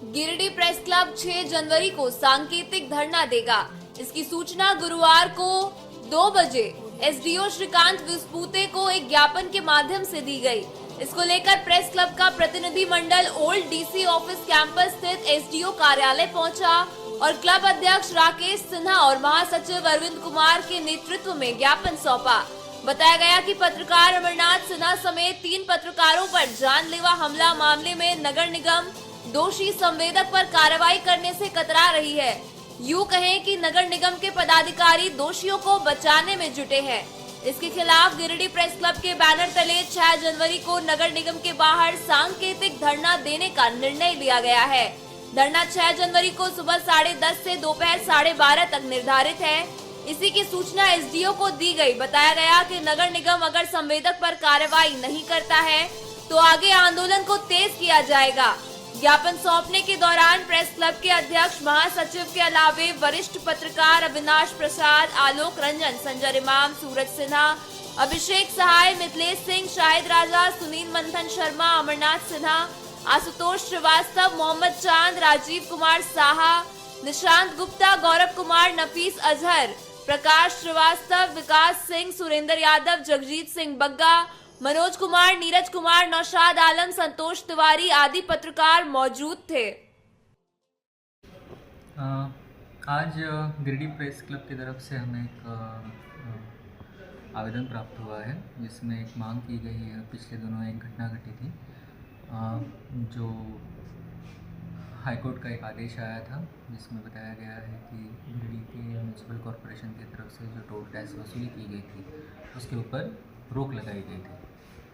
Giridih press club 6 जनवरी को सांकेतिक धरना देगा। इसकी सूचना गुरुवार को 2 बजे एसडीओ श्रीकांत विस्पूते को एक ज्ञापन के माध्यम से दी गई। इसको लेकर प्रेस क्लब का प्रतिनिधि मंडल ओल्ड डीसी ऑफिस कैंपस स्थित एसडीओ कार्यालय पहुंचा और क्लब अध्यक्ष राकेश सिन्हा और महासचिव अरविंद कुमार के नेतृत्व में ज्ञापन सौंपा। बताया गया कि पत्रकार अमरनाथ सिन्हा समेत 3 पत्रकारों पर जानलेवा हमला मामले में नगर निगम दोषी संवेदक पर कार्रवाई करने से कतरा रही है। यूं कहें कि नगर निगम के पदाधिकारी दोषियों को बचाने में जुटे हैं। इसके खिलाफ गिरिडीह प्रेस क्लब के बैनर तले 6 जनवरी को नगर निगम के बाहर सांकेतिक धरना देने का निर्णय लिया गया है। धरना 6 जनवरी को सुबह 10:30 से दोपहर 12:30 तक निर्धारित है। इसी की सूचना एसडीओ को दी गई। बताया गया कि नगर निगम अगर संवेदक पर कार्रवाई नहीं करता है तो आगे आंदोलन को तेज किया जाएगा। ज्ञापन सौंपने के दौरान प्रेस क्लब के अध्यक्ष महासचिव के अलावे वरिष्ठ पत्रकार अविनाश प्रसाद, आलोक रंजन, संजय इमाम, सूरज सिन्हा, अभिषेक सहाय, मिथिलेश सिंह, शाहिद राजा, सुनील मंथन शर्मा, अमरनाथ सिन्हा, आशुतोष श्रीवास्तव, मोहम्मद चांद, राजीव कुमार साहा, निशांत गुप्ता, गौरव कुमार, नफीस अजहर, प्रकाश श्रीवास्तव, विकास सिंह, सुरेंद्र यादव, जगजीत सिंह बग्गा, मनोज कुमार, नीरज कुमार, नौशाद आलम, संतोष तिवारी आदि पत्रकार मौजूद थे। आज गिरिडीह प्रेस क्लब की तरफ से हमें एक आवेदन प्राप्त हुआ है जिसमें एक मांग की गई है। पिछले दिनों एक घटना घटी थी जो हाईकोर्ट का एक आदेश आया था जिसमें बताया गया है कि गिरिडीह के म्यूनसिपल कॉरपोरेशन की तरफ से जो टोल टैक्स वसूली की गई थी उसके ऊपर रोक लगाई गई थी,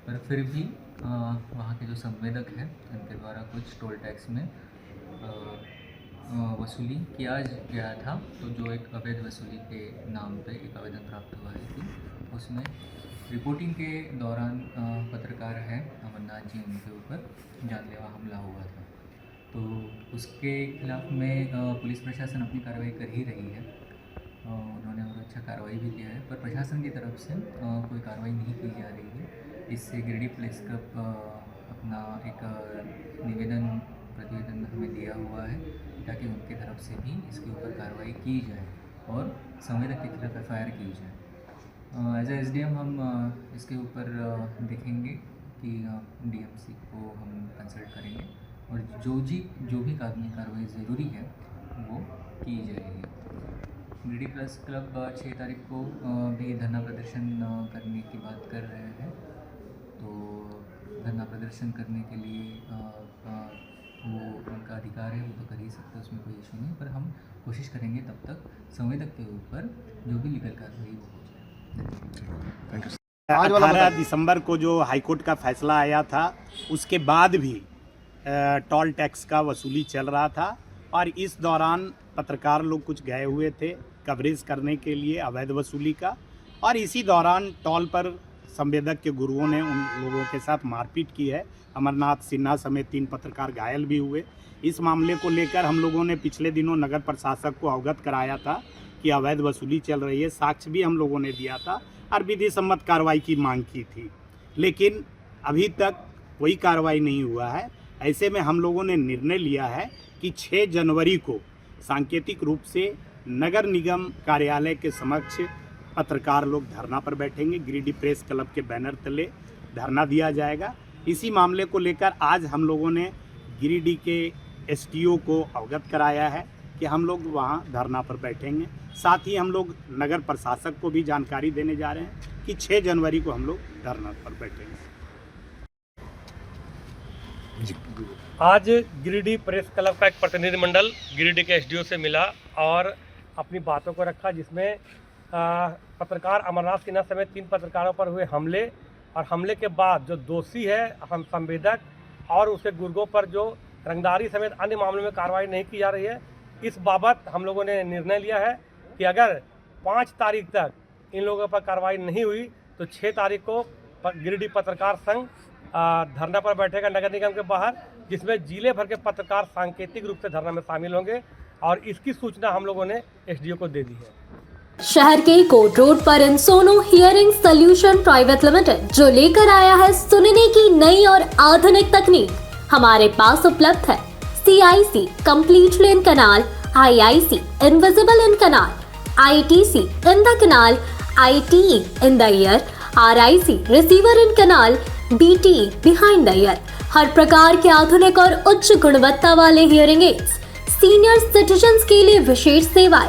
पर फिर भी वहाँ के जो संवेदक हैं उनके द्वारा कुछ टोल टैक्स में वसूली किया गया था। तो जो एक अवैध वसूली के नाम पे एक आवेदन प्राप्त हुआ है कि उसमें रिपोर्टिंग के दौरान पत्रकार हैं अमरनाथ जी, उनके ऊपर जानलेवा हमला हुआ था। तो उसके खिलाफ में पुलिस प्रशासन अपनी कार्रवाई कर ही रही है। उन्होंने और अच्छा कार्रवाई भी किया है, पर प्रशासन की तरफ से कोई कार्रवाई नहीं की जा रही है। इससे गिरिडीह प्रेस क्लब अपना एक प्रतिवेदन हमें दिया हुआ है ताकि उनकी तरफ से भी इसके ऊपर कार्रवाई की जाए और संवेदक के खिलाफ एफआईआर की जाए। एज ए एसडीएम हम इसके ऊपर देखेंगे कि डीएमसी को हम कंसल्ट करेंगे और जो भी कानूनी कार्रवाई ज़रूरी है वो की जाएगी। गिरिडीह प्रेस क्लब 6 तारीख को भी धरना प्रदर्शन करने की बात कर रहे हैं। तो धरना प्रदर्शन करने के लिए वो उनका अधिकार है, वो तो कर ही सकते हैं, उसमें कोई इशू नहीं, पर हम कोशिश करेंगे तब तक संवेदक के ऊपर जो भी लीगल कार्रवाई वो हो जाए। 18 दिसंबर को जो हाईकोर्ट का फैसला आया था उसके बाद भी टोल टैक्स का वसूली चल रहा था और इस दौरान पत्रकार लोग कुछ गए हुए थे कवरेज करने के लिए अवैध वसूली का, और इसी दौरान टोल पर संवेदक के गुरुओं ने उन लोगों के साथ मारपीट की है। अमरनाथ सिन्हा समेत 3 पत्रकार घायल भी हुए। इस मामले को लेकर हम लोगों ने पिछले दिनों नगर प्रशासक को अवगत कराया था कि अवैध वसूली चल रही है। साक्ष्य भी हम लोगों ने दिया था और विधि सम्मत कार्रवाई की मांग की थी, लेकिन अभी तक कोई कार्रवाई नहीं हुआ है। ऐसे में हम लोगों ने निर्णय लिया है कि 6 जनवरी को सांकेतिक रूप से नगर निगम कार्यालय के समक्ष पत्रकार लोग धरना पर बैठेंगे। गिरिडीह प्रेस क्लब के बैनर तले धरना दिया जाएगा। इसी मामले को लेकर आज हम लोगों ने गिरिडीह के एसडीओ को अवगत कराया है कि हम लोग वहां धरना पर बैठेंगे। साथ ही हम लोग नगर प्रशासक को भी जानकारी देने जा रहे हैं कि 6 जनवरी को हम लोग धरना पर बैठेंगे। आज गिरिडीह प्रेस क्लब का एक प्रतिनिधि मंडल गिरिडीह के एसडीओ से मिला और अपनी बातों को रखा, जिसमें पत्रकार अमरनाथ सिन्हा समेत 3 पत्रकारों पर हुए हमले और हमले के बाद जो दोषी है हम संवेदक और उसके गुर्गों पर जो रंगदारी समेत अन्य मामलों में कार्रवाई नहीं की जा रही है, इस बाबत हम लोगों ने निर्णय लिया है कि अगर 5 तारीख तक इन लोगों पर कार्रवाई नहीं हुई तो 6 तारीख को गिरिडीह पत्रकार संघ धरना पर बैठेगा नगर निगम के बाहर, जिसमें जिले भर के पत्रकार सांकेतिक रूप से धरना में शामिल होंगे और इसकी सूचना हम लोगों ने एसडीओ को दे दी है। शहर के कोट रोड पर इन Sonu hearing solution private limited जो लेकर आया है सुनने की नई और आधुनिक तकनीक हमारे पास उपलब्ध है। CIC completely in canal, IIC invisible in canal, ITC in the canal, ITE in the ear, RIC receiver in canal, BTE behind the ear। हर प्रकार के आधुनिक और उच्च गुणवत्ता वाले हियरिंग एड्स, सीनियर सिटीजन्स के लिए विशेष सेवाएं,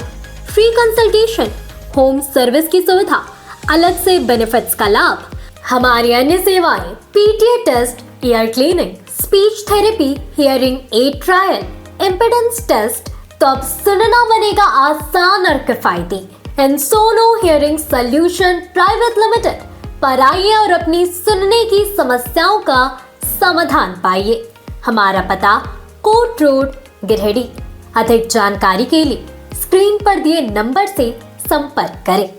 फ्री कंसल्टेशन, होम सर्विस की सुविधा, अलग से बेनिफिट्स का लाभ। हमारी अन्य सेवाएं PTA test, ear cleaning, speech therapy, hearing aid trial, impedance test, तो अब सुनना बनेगा आसान और किफायती। इन Sono hearing solution private limited पर आइए और अपनी सुनने की समस्याओं का समाधान पाइए। हमारा पता कोट रोड, गिरिडीह। अधिक जानकारी के लिए स्क्रीन पर दिए नंबर से संपर्क करें।